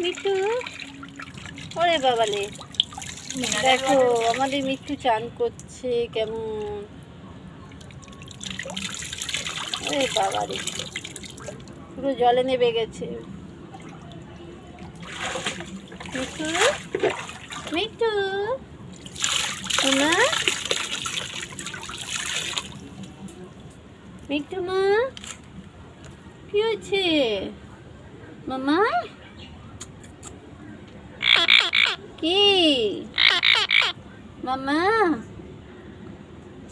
মিঠু। ওরে বাবালে, দেখো আমাদের মিঠু চান করছে কেমন। ওরে বাবারে, পুরো জলে নেমে গেছে। মিঠু, মিঠু মা, মিঠু মা, কি হয়েছে মামা? কি মামা,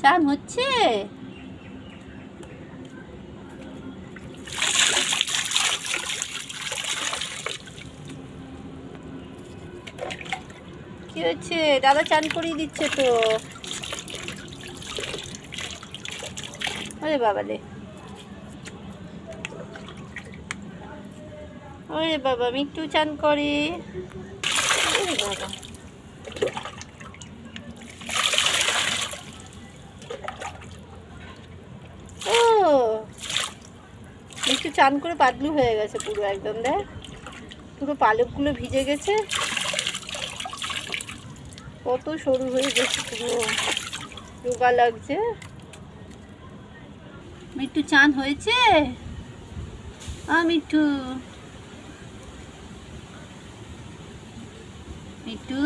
চান হচ্ছে? কি হচ্ছে? দাদা চান করিয়ে দিচ্ছে তো। ওরে বাবালে, ওরে বাবা, মিঠু চান করে। ওরে বাবা, ও মিঠু চান করে পাতলু হয়ে গেছে পুরো একদম। দেখ, পুরো পালকগুলো ভিজে গেছে, কত সরু হয়ে গেছে, পুরো রোগা লাগছে। মিঠু চান হয়েছে? মিঠু, মিঠু